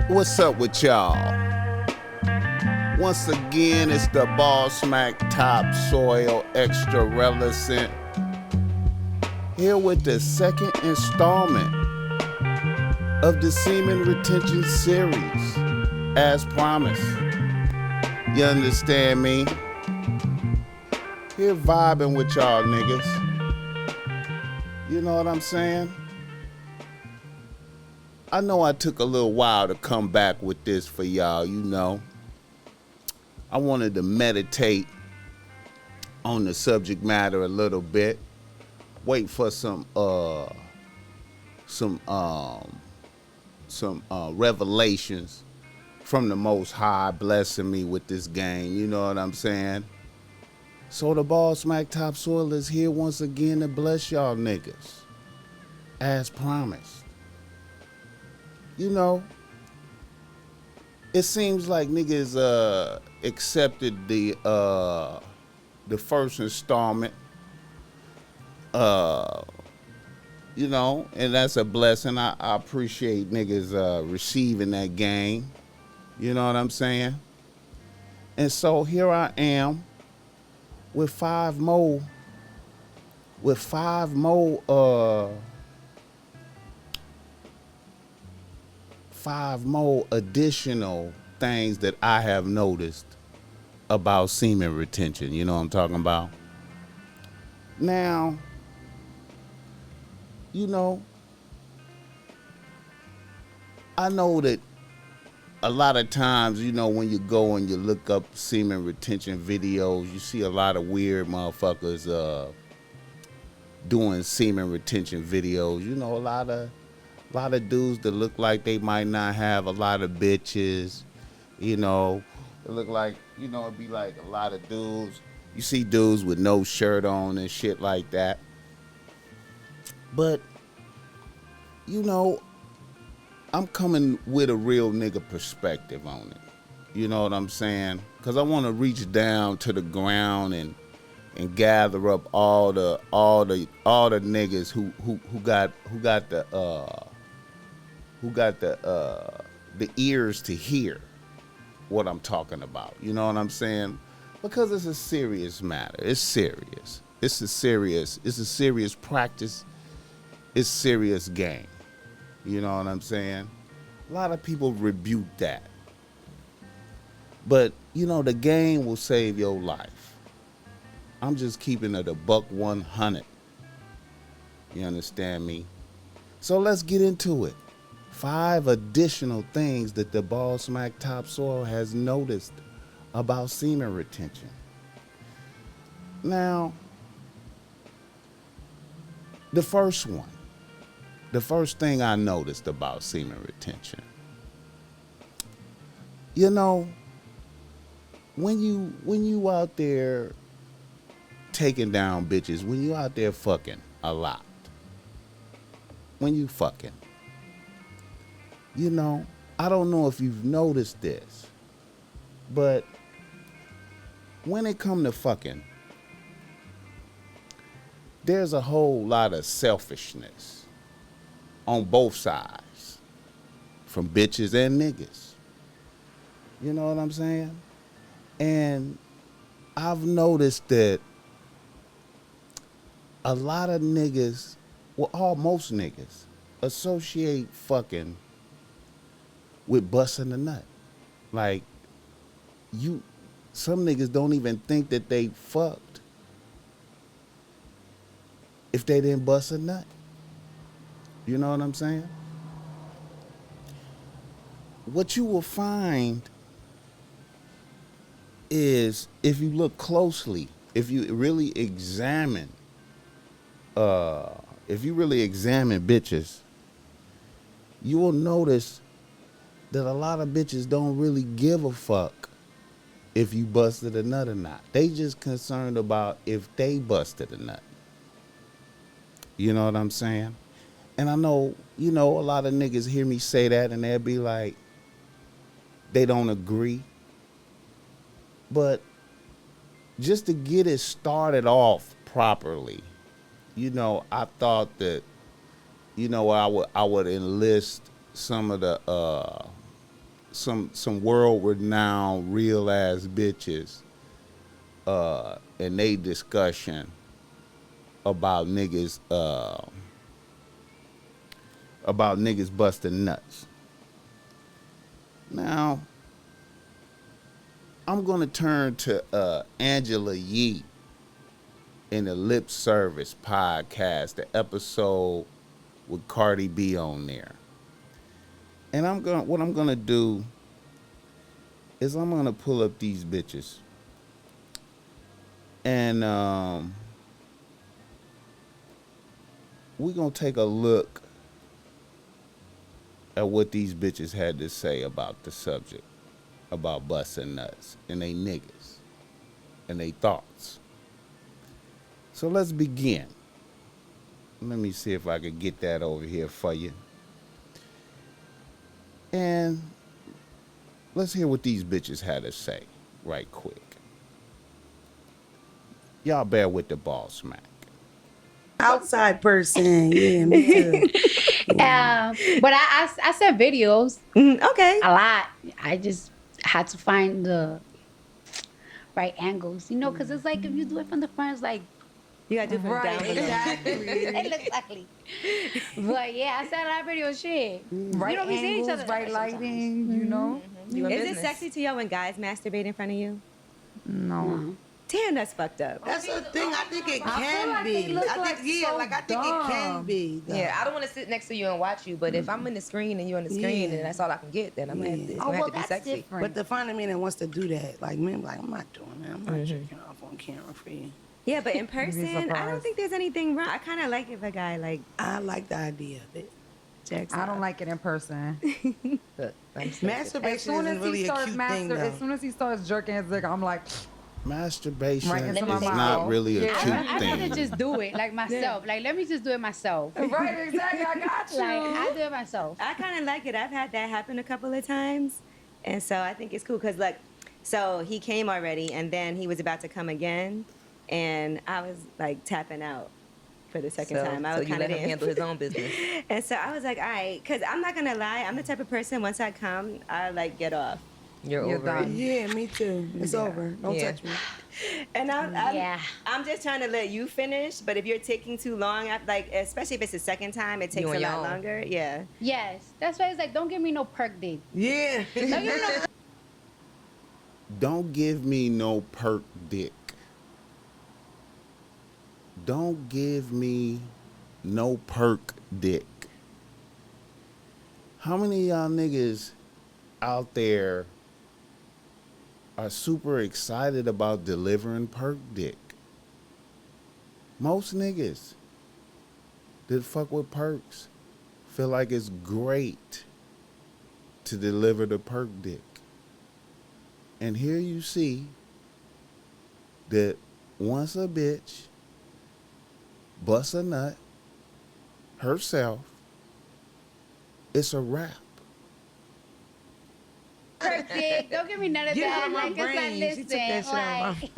What's up with y'all? Once again, it's the Bossmack Topsoil Extra Relevant here with the second installment of the Semen Retention series, as promised. You understand me? Here vibing with y'all niggas. You know what I'm saying? I know I took a little while to come back with this for y'all, you know. I wanted to meditate on the subject matter a little bit. Wait for some revelations from the Most High blessing me with this game, you know what I'm saying? So the Bossmack Topsoil is here once again to bless y'all niggas, as promised. You know, it seems like niggas accepted the first installment, you know, and that's a blessing. I appreciate niggas receiving that game. You know what I'm saying? And so here I am with five more additional things that I have noticed about semen retention. You know what I'm talking about? Now, you know, I know that a lot of times, you know, when you go and you look up semen retention videos, you see a lot of weird motherfuckers doing semen retention videos. You know, a lot of dudes that look like they might not have a lot of bitches, you know. It look like, you know, it'd be like a lot of dudes. You see dudes with no shirt on and shit like that. But, you know, I'm coming with a real nigga perspective on it. You know what I'm saying? Because I want to reach down to the ground and gather up all the niggas who got the ears to hear what I'm talking about. You know what I'm saying? Because it's a serious matter. It's serious. It's a serious practice. It's serious game. You know what I'm saying? A lot of people rebuke that. But, you know, the game will save your life. I'm just keeping it a $100. You understand me? So let's get into it. 5 additional things that the Bossmack Topsoil has noticed about semen retention. Now, the first thing I noticed about semen retention, you know, when you out there taking down bitches, when you out there fucking a lot, when you fucking, you know, I don't know if you've noticed this, but when it come to fucking, there's a whole lot of selfishness on both sides, from bitches and niggas. You know what I'm saying? And I've noticed that a lot of niggas, well, almost niggas, associate fucking with busting a nut. Like, some niggas don't even think that they fucked if they didn't bust a nut. You know what I'm saying? What you will find is, if you look closely, if you really examine bitches, you will notice that a lot of bitches don't really give a fuck if you busted a nut or not. They just concerned about if they busted a nut. You know what I'm saying? And I know, you know, a lot of niggas hear me say that and they'll be like, they don't agree. But just to get it started off properly, you know, I thought that, you know, I would enlist some of the some world renowned real ass bitches in they discussion about niggas busting nuts. Now I'm gonna turn to Angela Yee in the Lip Service podcast, the episode with Cardi B on there. And what I'm gonna do is I'm gonna pull up these bitches. And we're gonna take a look at what these bitches had to say about the subject, about busting nuts, and they niggas, and they thoughts. So let's begin. Let me see if I can get that over here for you. And let's hear what these bitches had to say right quick. Y'all bear with the Bossmack. Outside person, yeah, me too. Yeah. But I said videos. Okay. A lot. I just had to find the right angles, you know, because it's like if you do it from the front, it's like You gotta do it from down below. it looks ugly. But yeah, I said a lot of video shit. Right, you don't be seeing each other right lighting, you know. Is it sexy to y'all when guys masturbate in front of you? No. Damn, that's fucked up. That's the thing. I think it I feel can like be. they look I like think so I think it can dumb. be. though. Yeah, I don't want to sit next to you and watch you, but if I'm in the screen and you're on the screen and that's all I can get, then I'm gonna have to, it's gonna have to be sexy. different. But the funny man that wants to do that, like men, like I'm not doing that. I'm not jerking off on camera for you. Yeah, but in person, I don't surprised. think there's anything wrong. I kind of like if a guy like I like the idea of it. jerks I don't off. like it in person. Look, I'm so Masturbation As isn't really a cute thing, though. as soon as he starts jerking his dick, I'm like, Masturbation Right is into my not mouth. really a Yeah. cute I'd rather thing. just do it like myself. Like, let me just do it myself. right, exactly. I got you. Like, I do it myself. I kind of like it. I've had that happen a couple of times, and so I think it's cool because like, so he came already, and then he was about to come again, and I was like tapping out for the second time. I so was you kind let of him handle his own business. And so I was like, all right, because I'm not gonna lie, I'm the type of person once I come, I like get off, You're You're over done. it. Yeah, me too. It's over. Don't Yeah. touch me. and Yeah. I'm just trying to let you finish. But if you're taking too long, like especially if it's the second time, it takes on a your lot own. longer. Yeah. Yes. That's why it's like, don't give me no perk dick. Yeah. Don't give me no Don't give me no perk dick. Don't give me no perk dick. How many of y'all niggas out there are super excited about delivering perk dick? Most niggas that fuck with perks feel like it's great to deliver the perk dick. And here you see that once a bitch busts a nut herself, it's a wrap. perk dick. Don't give me none of Get that. out of my Like, it's like, brain. She took that shit out of my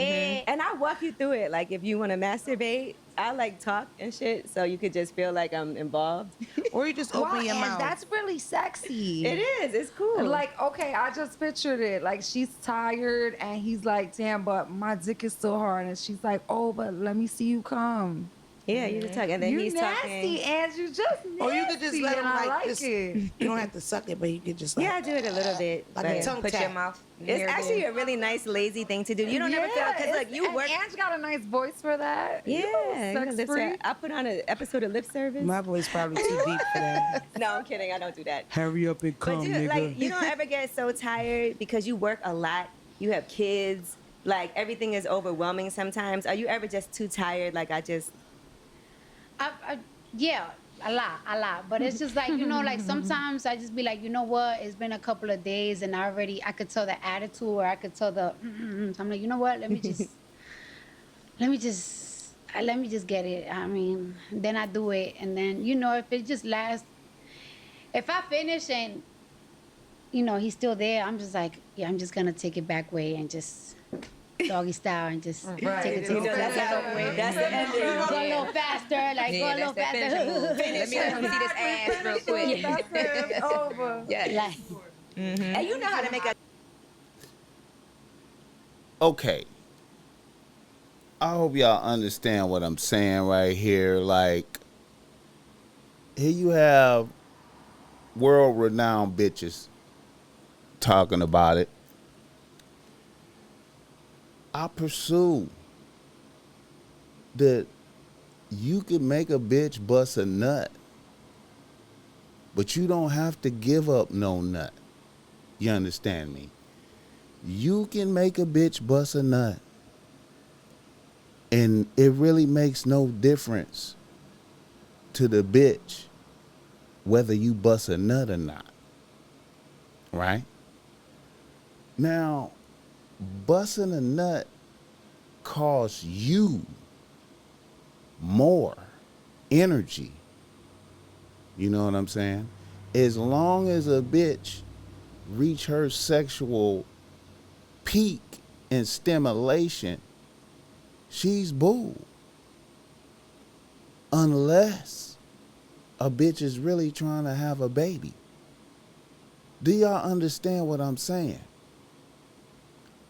brain. And I walk you through it. Like if you want to masturbate, I like talk and shit, so you could just feel like I'm involved. Or you just open your and mouth. that's really sexy. It is. It's cool. Like, okay, I just pictured it. Like, she's tired, and he's like, damn, but my dick is still hard. And she's like, oh, but let me see you come. yeah, you just talk, and then You he's nasty, talking. and you just nasty. Or you could just let and him I like, like just, it. you don't have to suck it, but you could just like. Yeah, I do it a little bit. Like but a tongue Put tap. your mouth. It's near actually there. a really nice, lazy thing to do. You don't ever feel because like you and work. Ange got a nice voice for that. Yeah, sex lip free. I put on an episode of Lip Service. My voice probably too deep for that. No, I'm kidding. I don't do that. Hurry up and But dude, like you don't ever get so tired because you work a lot. You have kids. Like everything is overwhelming sometimes. Are you ever just too tired? Like yeah, a lot. But it's just like, you know, like sometimes I just be like, you know what? It's been a couple of days and I could tell the attitude or I could tell the, so I'm like, you know what? Let me just get it. I mean, then I do it. And then, you know, if it just lasts, if I finish and, you know, he's still there, I'm just like, yeah, I'm just going to take it back way and just doggy style and just take it you know, that's the ending. Go a little faster, like go a little that's that finishing move. faster. Let me see this ass real quick. That's it. It's over. Yes. Like, And you know how to make a Okay. I hope y'all understand what I'm saying right here. Like, here you have world-renowned bitches talking about it. I pursue that you can make a bitch bust a nut, but you don't have to give up no nut. You understand me? You can make a bitch bust a nut, and it really makes no difference to the bitch whether you bust a nut or not. Right? Now, busting a nut costs you more energy. You know what I'm saying? As long as a bitch reach her sexual peak and stimulation, she's boo. Unless a bitch is really trying to have a baby. Do y'all understand what I'm saying?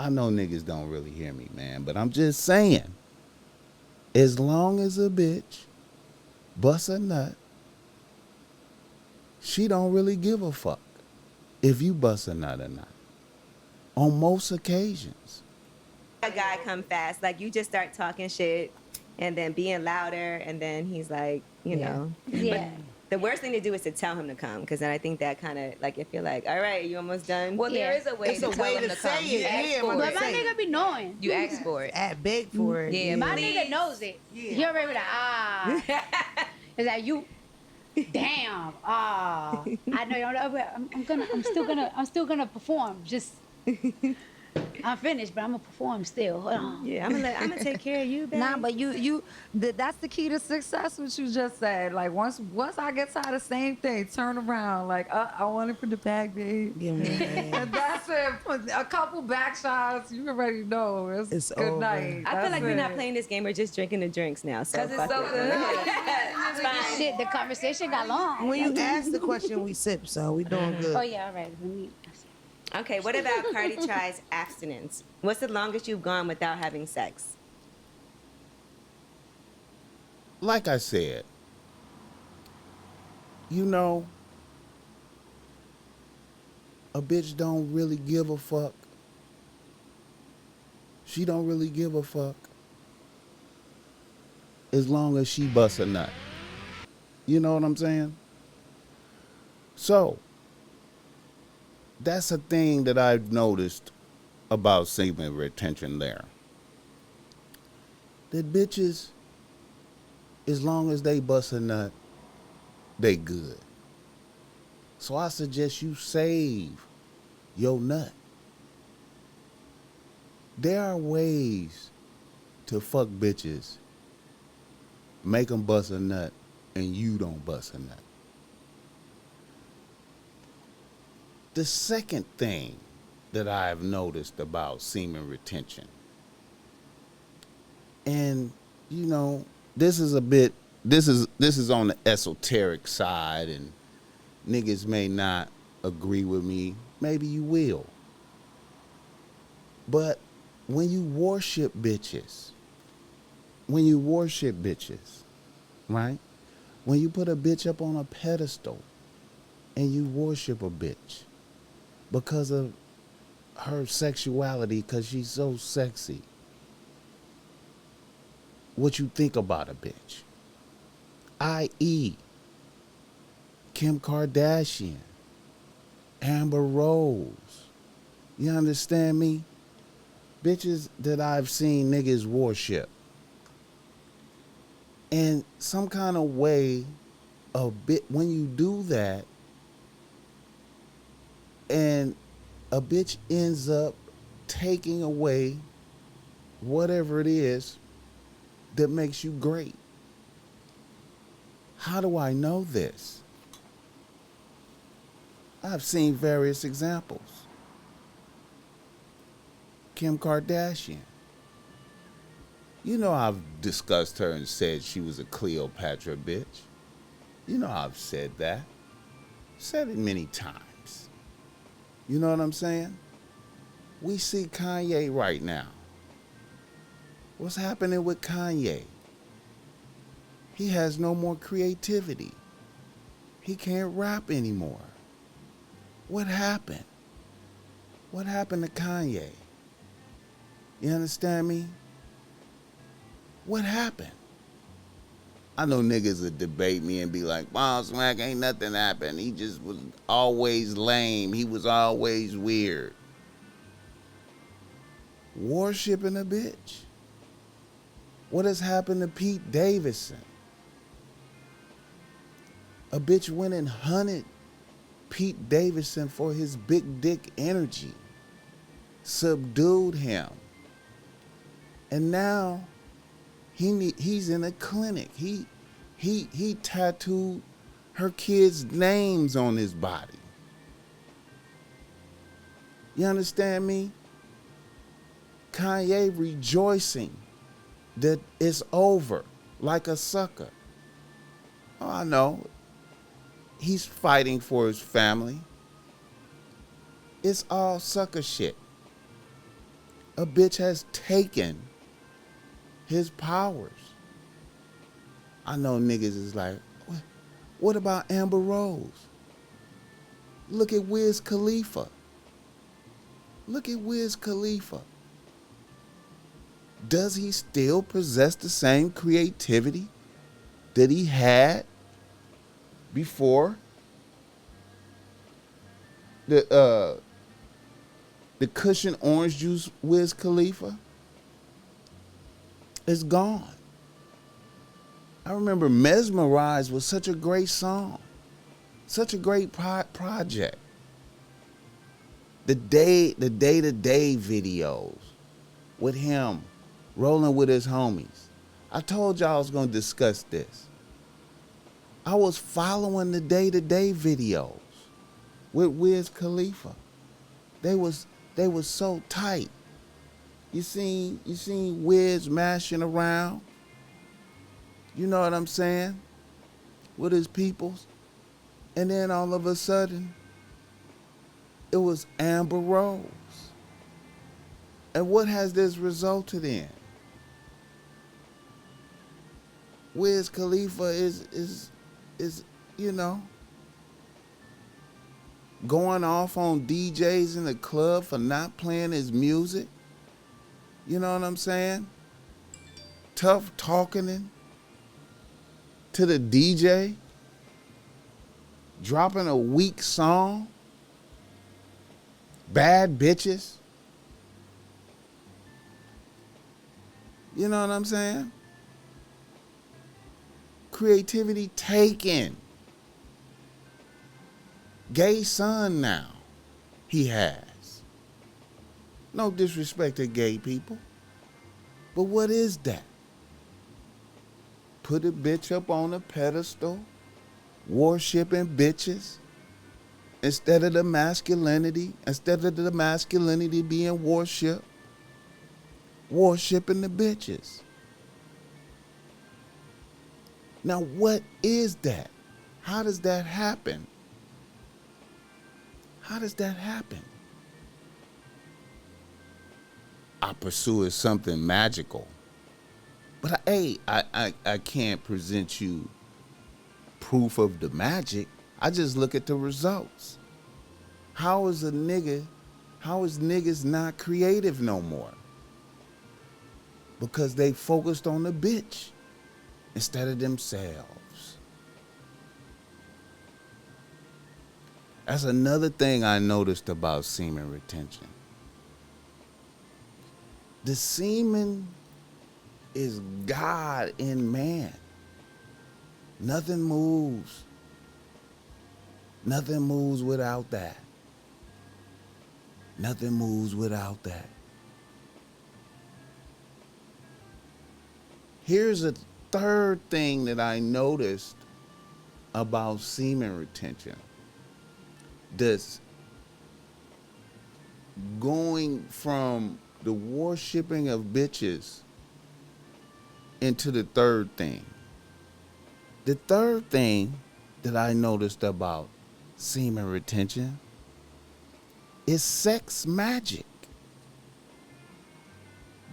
I know niggas don't really hear me, man, but I'm just saying, as long as a bitch bust a nut, she don't really give a fuck if you bust a nut or not. On most occasions. guy come fast. Like you just start talking shit and then being louder, and then he's like, you know. Yeah. The worst thing to do is to tell him to come, because then I think that kind of like, if you're like, all right, you almost done. Well, there is a way It's to a tell way him to to come. say You it, ask yeah, for But it. my nigga be knowing. You ask for it. At beg for it. Yeah, My please. nigga knows it. He already be like, It's like you. Damn. I know you don't know, but I'm still gonna perform. Just I'm finished, but I'm gonna perform still. Hold on. Yeah, I'm gonna take care of you, babe. Nah, but that's the key to success. What you just said. Like once I get tired of the same thing, turn around. Like I want it for the bag, babe. Give me And that's it. Put a couple back shots. You already know it's good over. night. I feel like we're not it. playing this game. We're just drinking the drinks now. So Because it's fuck so it. good. It's fine. Shit, the conversation got long. When you ask the question, we sip, so we doing good. Oh yeah, all right. Let me. Okay, what about Cardi tries abstinence? What's the longest you've gone without having sex? Like I said, you know, a bitch don't really give a fuck. She don't really give a fuck as long as she busts a nut. You know what I'm saying? So, that's a thing that I've noticed about semen retention there. That bitches, as long as they bust a nut, they good. So I suggest you save your nut. There are ways to fuck bitches, make them bust a nut, and you don't bust a nut. The second thing that I've noticed about semen retention, and you know, this is on the esoteric side, and niggas may not agree with me. Maybe you will. But when you worship bitches, right? When you put a bitch up on a pedestal and you worship a bitch because of her sexuality, because she's so sexy, what you think about a bitch, i.e. Kim Kardashian, Amber Rose. You understand me? Bitches that I've seen niggas worship. And some kind of way, when you do that, and a bitch ends up taking away whatever it is that makes you great. How do I know this? I've seen various examples. Kim Kardashian. You know I've discussed her and said she was a Cleopatra bitch. You know I've said that. Said it many times. You know what I'm saying? We see Kanye right now. What's happening with Kanye? He has no more creativity. He can't rap anymore. What happened? What happened to Kanye? You understand me? What happened? I know niggas would debate me and be like, Bossmack, ain't nothing happened. He just was always lame. He was always weird. Worshipping a bitch. What has happened to Pete Davidson? A bitch went and hunted Pete Davidson for his big dick energy. Subdued him. And now he's in a clinic. He tattooed her kids' names on his body. You understand me? Kanye rejoicing that it's over like a sucker. Oh, I know. He's fighting for his family. It's all sucker shit. A bitch has taken his powers. I know niggas is like, what about Amber Rose? Look at Wiz Khalifa. Look at Wiz Khalifa. Does he still possess the same creativity that he had before the cushion orange juice Wiz Khalifa is gone? I remember Mesmerized was such a great song, such a great project. The day-to-day videos with him rolling with his homies. I told y'all I was gonna discuss this. I was following the day-to-day videos with Wiz Khalifa. They was so tight. You seen Wiz mashing around. You know what I'm saying? With his peoples. And then all of a sudden, it was Amber Rose. And what has this resulted in? Wiz Khalifa is you know, going off on DJs in the club for not playing his music. You know what I'm saying? Tough talking to the DJ, dropping a weak song, bad bitches. You know what I'm saying? Creativity taken. Gay son now he has. No disrespect to gay people. But what is that? Put a bitch up on a pedestal, worshiping bitches, instead of the masculinity being worshiped, worshiping the bitches. Now what is that? How does that happen? How does that happen? I pursue as something magical. But I can't present you proof of the magic. I just look at the results. How is niggas not creative no more? Because they focused on the bitch instead of themselves. That's another thing I noticed about semen retention. The semen is God in man. Nothing moves. Nothing moves without that. Nothing moves without that. Here's a third thing that I noticed about semen retention. This going from the worshiping of bitches into the third thing. The third thing that I noticed about semen retention is sex magic.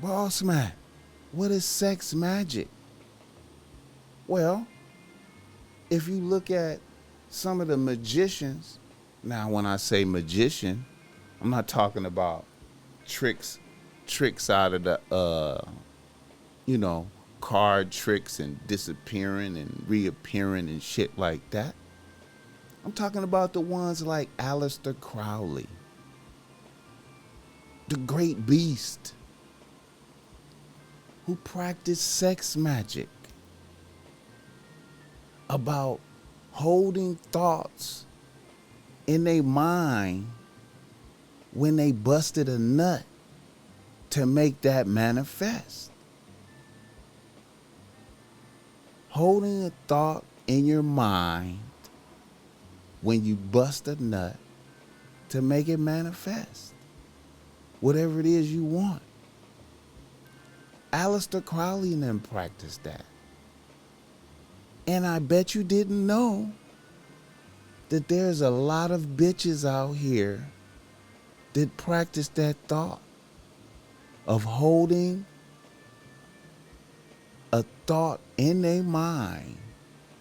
Bossmack, what is sex magic? Well, if you look at some of the magicians, now when I say magician, I'm not talking about tricks out of the card tricks and disappearing and reappearing and shit like that. I'm talking about the ones like Aleister Crowley, the great beast, who practiced sex magic about holding thoughts in their mind when they busted a nut to make that manifest. Holding a thought in your mind when you bust a nut to make it manifest. Whatever it is you want. Aleister Crowley and them practiced that. And I bet you didn't know that there's a lot of bitches out here that practice that thought of holding a thought in their mind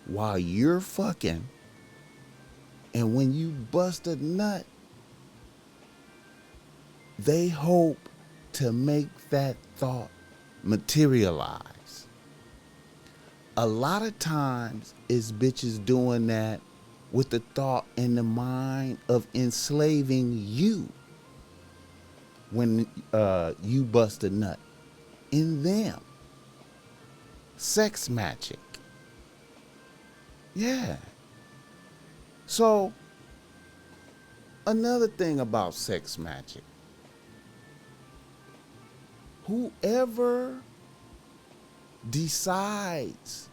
while you're fucking, and when you bust a nut, they hope to make that thought materialize. A lot of times is bitches doing that with the thought in the mind of enslaving you when you bust a nut in them. Sex magic. Yeah. So, another thing about sex magic. Whoever decides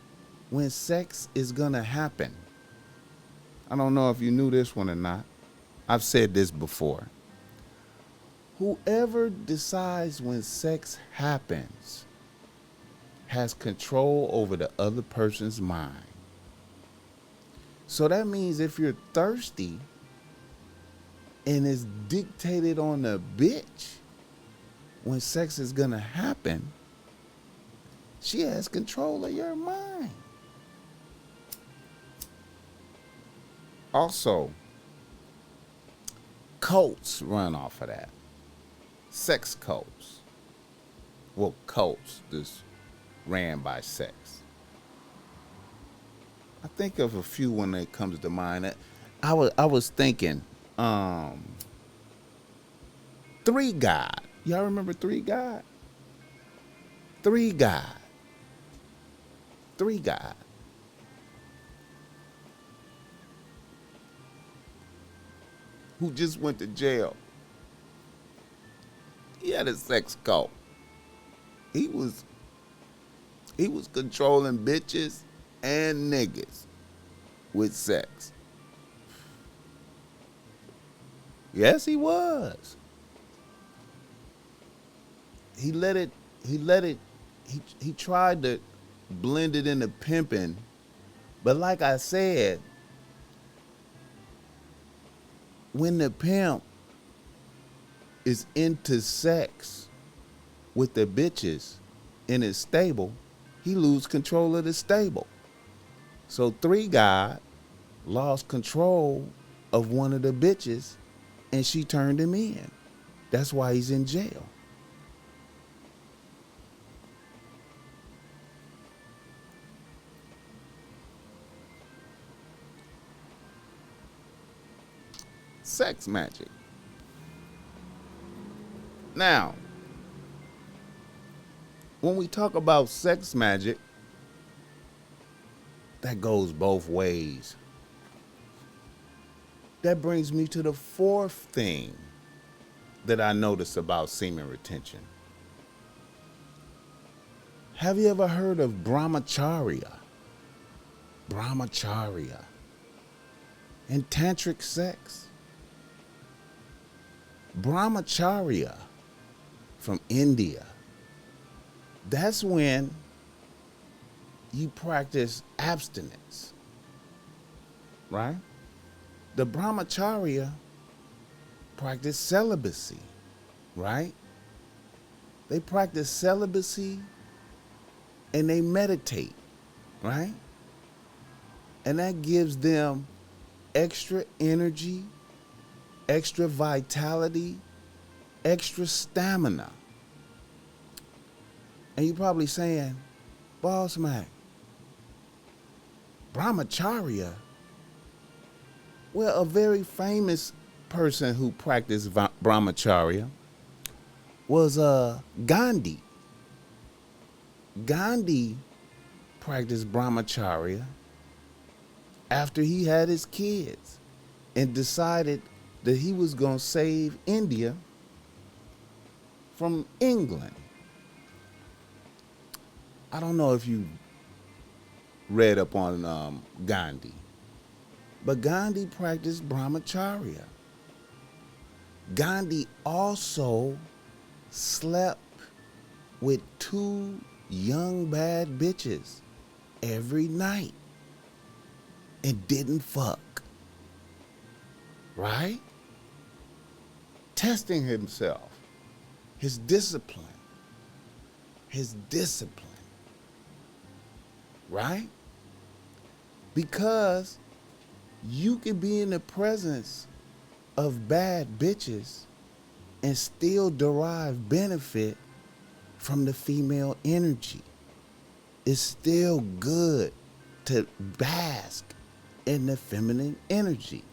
when sex is gonna happen. I don't know if you knew this one or not. I've said this before. Whoever decides when sex happens has control over the other person's mind. So that means if you're thirsty and it's dictated on the bitch when sex is gonna happen, she has control of your mind. Also, cults run off of that. Sex cults. Well, cults just ran by sex. I think of a few when it comes to mind. I was thinking, Three God. Y'all remember Three God? Three God. Three God. Who just went to jail. He had a sex cult. He was controlling bitches and niggas with sex. Yes, he was. He tried to blend it into pimping, but like I said, when the pimp is into sex with the bitches in his stable, he loses control of the stable. So Three God lost control of one of the bitches and she turned him in. That's why he's in jail. Sex magic. Now, when we talk about sex magic, that goes both ways. That brings me to the fourth thing that I noticed about semen retention. Have you ever heard of Brahmacharya? Brahmacharya. And tantric sex? Brahmacharya from India. That's when you practice abstinence, right? The Brahmacharya practice celibacy, right? They practice celibacy and they meditate, right? And that gives them extra energy, extra vitality, extra stamina. And you're probably saying, Bossmack, Brahmacharya? Well, a very famous person who practiced Brahmacharya was Gandhi. Gandhi practiced Brahmacharya after he had his kids and decided that he was going to save India from England. I don't know if you read up on Gandhi, but Gandhi practiced Brahmacharya. Gandhi also slept with 2 young bad bitches every night and didn't fuck. Right? Testing himself, his discipline. Right? Because you can be in the presence of bad bitches and still derive benefit from the female energy. It's still good to bask in the feminine energy.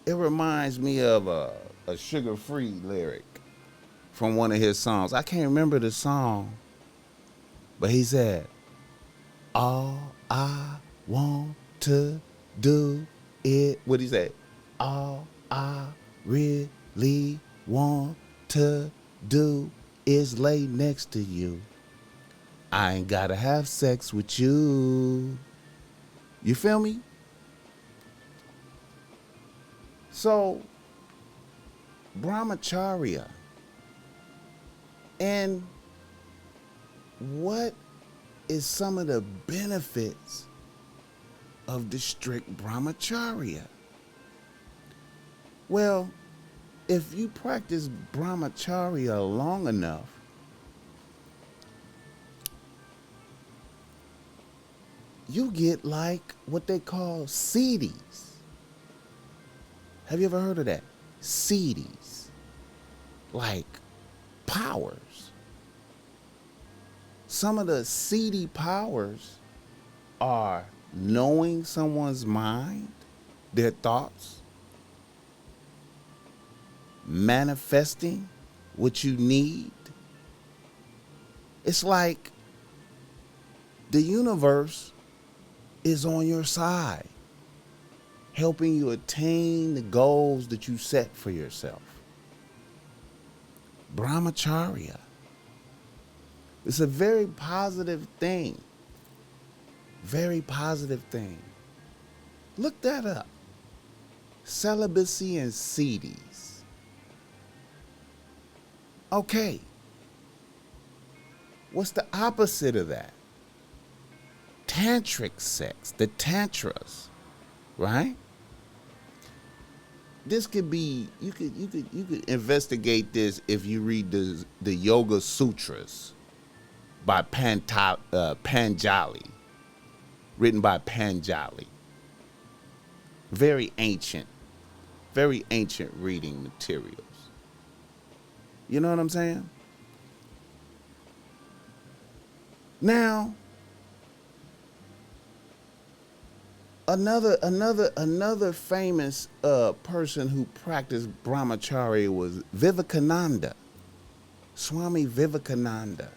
It reminds me of a Sugar Free lyric from one of his songs. I can't remember the song, but he said, all I want to do it. What'd he say? All I really want to do is lay next to you. I ain't gotta have sex with you. You feel me? So, Brahmacharya. And what is some of the benefits of the strict Brahmacharya? Well, if you practice Brahmacharya long enough, you get like what they call seedies. Have you ever heard of that? Seedies. Like powers. Some of the seedy powers are knowing someone's mind, their thoughts, manifesting what you need. It's like the universe is on your side, helping you attain the goals that you set for yourself. Brahmacharya. It's a very positive thing. Very positive thing. Look that up. Celibacy and seedies. Okay. What's the opposite of that? Tantric sex, the tantras, right? This could be, you could investigate this if you read the Yoga Sutras by Panjali, written by Panjali. Very ancient reading materials. You know what I'm saying? Now, another famous person who practiced Brahmacharya was Vivekananda, Swami Vivekananda,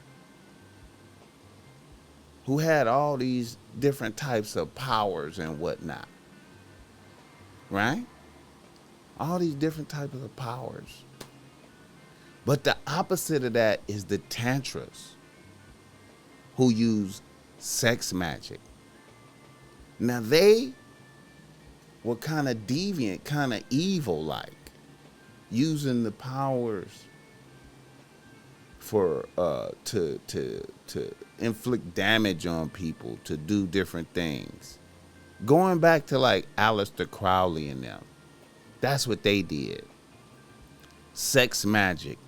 who had all these different types of powers and whatnot, right? All these different types of powers. But the opposite of that is the tantras, who use sex magic. Now they were kind of deviant, kind of evil-like, using the powers for to inflict damage on people, to do different things. Going back to like Aleister Crowley and them, That's what they did. Sex magic,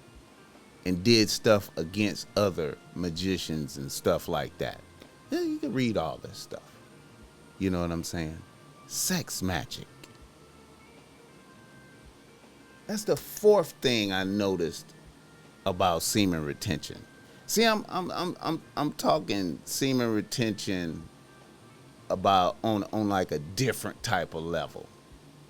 and did stuff against other magicians and stuff like that. Yeah, you can read all this stuff. You know what I'm saying? Sex magic. That's the fourth thing I noticed about semen retention. See, I'm talking semen retention about on like a different type of level.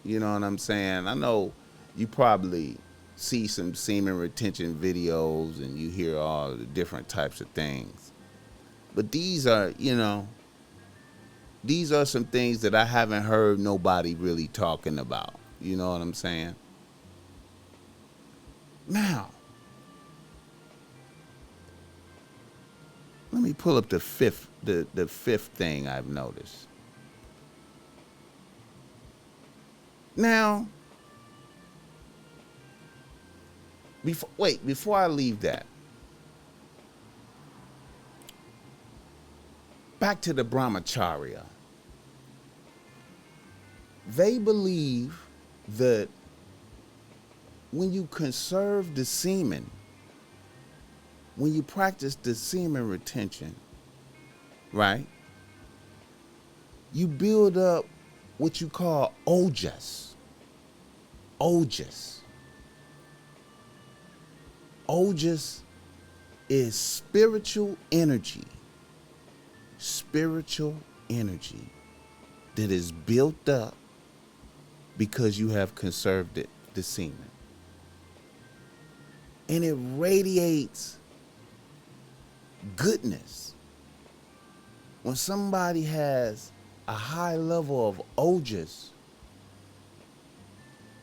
You know what I'm saying? I know you probably see some semen retention videos and you hear all the different types of things. But these are, you know, these are some things that I haven't heard nobody really talking about. You know what I'm saying? Now, let me pull up the fifth thing I've noticed. Now, before I leave that, back to the Brahmacharya. They believe that when you conserve the semen, when you practice the semen retention, right, you build up what you call ojas. Ojas. Ojas is spiritual energy. Spiritual energy that is built up because you have conserved it, the semen. And it radiates goodness. When somebody has a high level of ojas,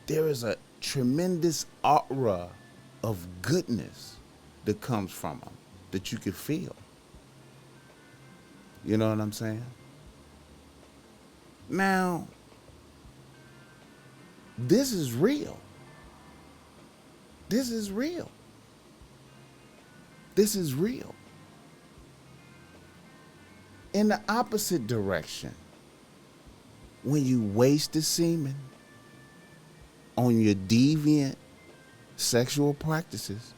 there is a tremendous aura of goodness that comes from them that you can feel. You know what I'm saying? Now, this is real. This is real. This is real. In the opposite direction, when you waste the semen on your deviant sexual practices,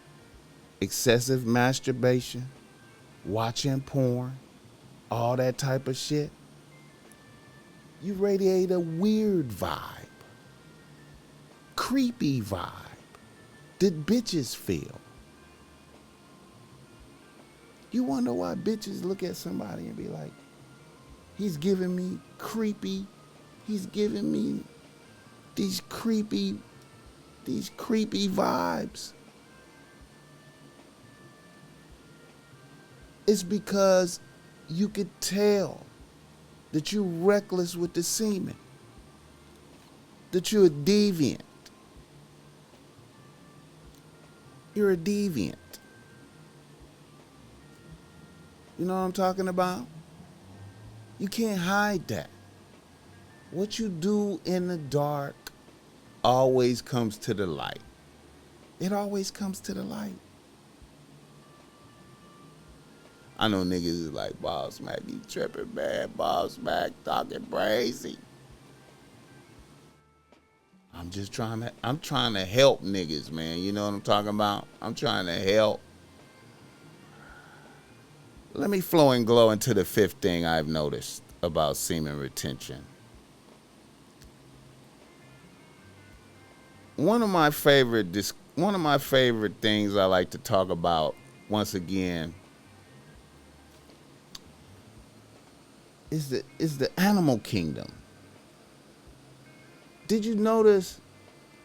excessive masturbation, watching porn, all that type of shit, you radiate a weird vibe, creepy vibe that bitches feel. You wonder why bitches look at somebody and be like, he's giving me creepy, he's giving me these creepy vibes. It's because you could tell that you're reckless with the semen, that you're a deviant. You're a deviant. You know what I'm talking about? You can't hide that. What you do in the dark always comes to the light. It always comes to the light. I know niggas is like, Bossmack, you tripping, man. Bossmack talking crazy. I'm trying to help niggas, man. You know what I'm talking about? I'm trying to help. Let me flow and glow into the fifth thing I've noticed about semen retention. One of my favorite things I like to talk about, once again, is the animal kingdom. Did you notice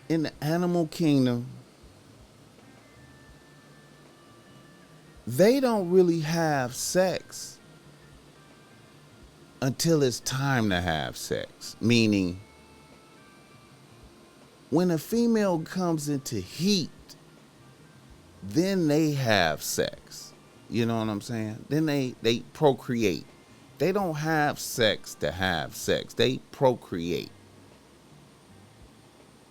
in the animal kingdom, they don't really have sex until it's time to have sex? Meaning, when a female comes into heat, then they have sex. You know what I'm saying? Then they procreate. They don't have sex to have sex. They procreate.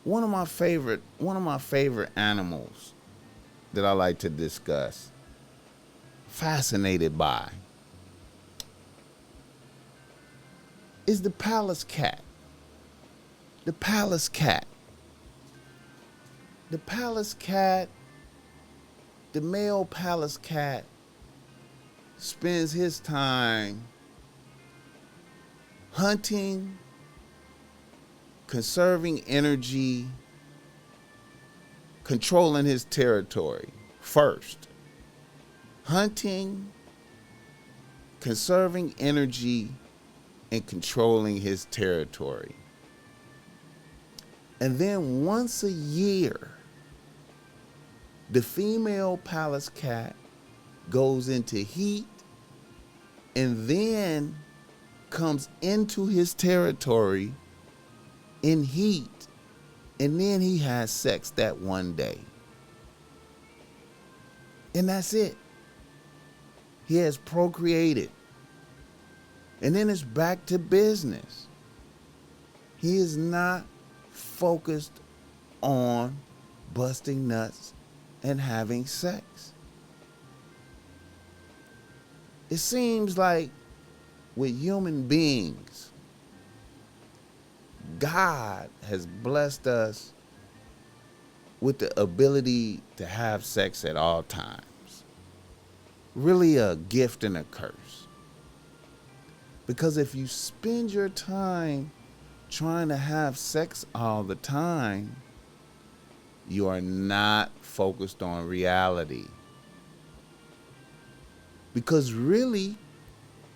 One of my favorite animals that I like to discuss, fascinated by, is the palace cat. The palace cat. the palace cat, the male palace cat, spends his time hunting, conserving energy, controlling his territory first. Hunting, conserving energy, and controlling his territory. And then once a year, the female palace cat goes into heat and then comes into his territory in heat, and then he has sex that one day. And that's it. He has procreated. And then it's back to business. He is not focused on busting nuts and having sex. It seems like with human beings, God has blessed us with the ability to have sex at all times. Really a gift and a curse. Because if you spend your time trying to have sex all the time, you are not focused on reality. Because really,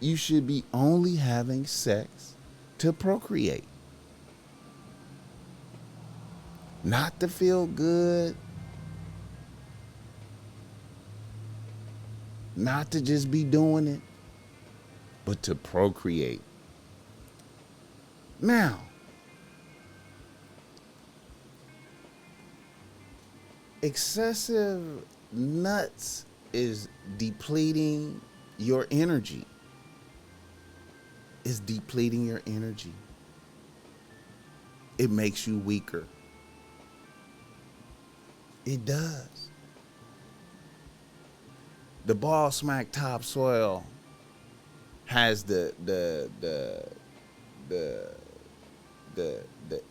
you should be only having sex to procreate. Not to feel good. Not to just be doing it, but to procreate. Now, excessive nuts is depleting your energy. It's depleting your energy. It makes you weaker. It does. The Bossmack topsoil has the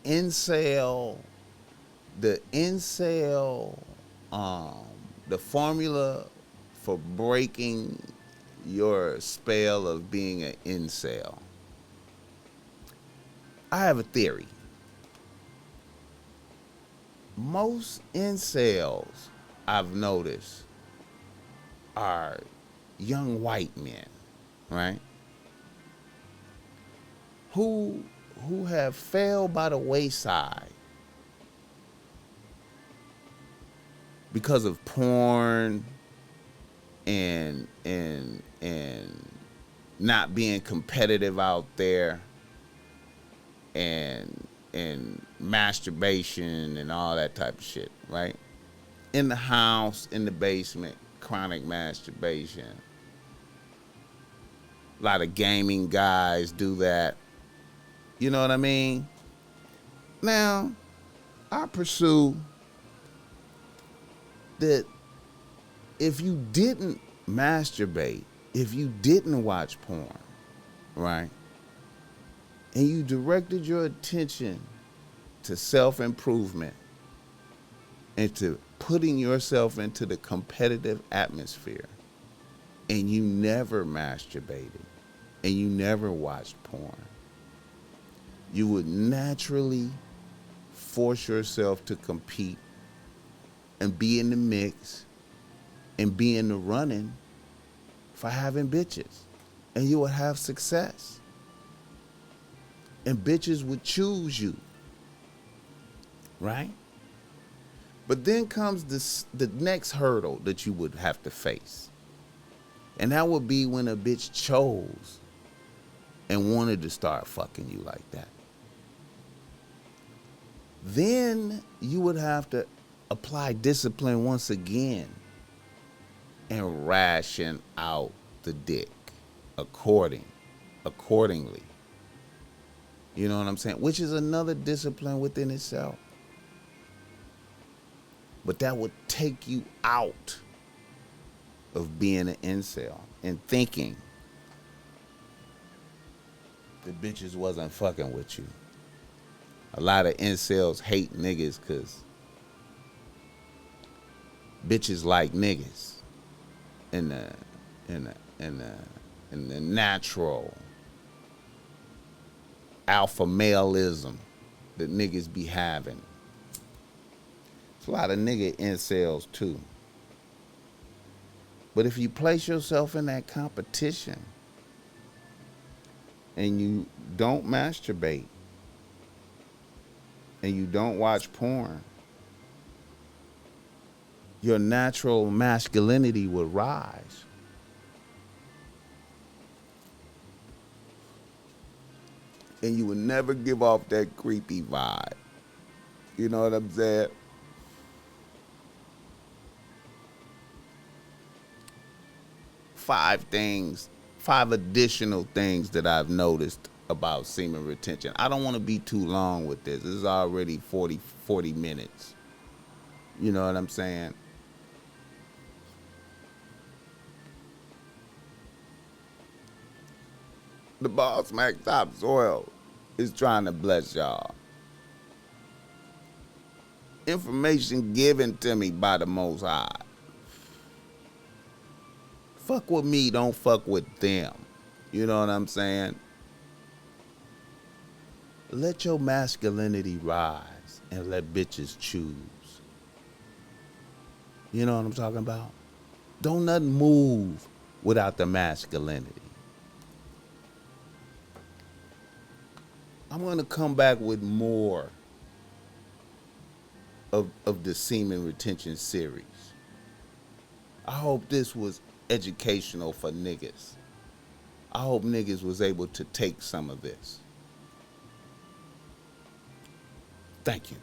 incel, the formula for breaking your spell of being an incel. I have a theory. Most incels I've noticed are young white men, right? Who have fell by the wayside because of porn and not being competitive out there and masturbation and all that type of shit, right? In the house, in the basement, chronic masturbation. A lot of gaming guys do that. You know what I mean? Now, I pursue that if you didn't masturbate, if you didn't watch porn, right? And you directed your attention to self-improvement and to putting yourself into the competitive atmosphere, and you never masturbated and you never watched porn, you would naturally force yourself to compete and be in the mix and be in the running for having bitches, and you would have success. And bitches would choose you, right? But then comes the next hurdle that you would have to face. And that would be when a bitch chose and wanted to start fucking you like that. Then you would have to apply discipline once again and ration out the dick accordingly. You know what I'm saying? Which is another discipline within itself. But that would take you out of being an incel and thinking the bitches wasn't fucking with you. A lot of incels hate niggas because bitches like niggas in the natural alpha maleism that niggas be having. It's a lot of nigga incels too. But if you place yourself in that competition and you don't masturbate and you don't watch porn, your natural masculinity will rise. And you will never give off that creepy vibe. You know what I'm saying? Five additional things that I've noticed about semen retention. I don't want to be too long with this. This is already 40 minutes. You know what I'm saying? The Bossmack Topsoil is trying to bless y'all. Information given to me by the Most High. Fuck with me, don't fuck with them. You know what I'm saying? Let your masculinity rise and let bitches choose. You know what I'm talking about? Don't nothing move without the masculinity. I'm going to come back with more of the semen retention series. I hope this was educational for niggas. I hope niggas was able to take some of this. Thank you.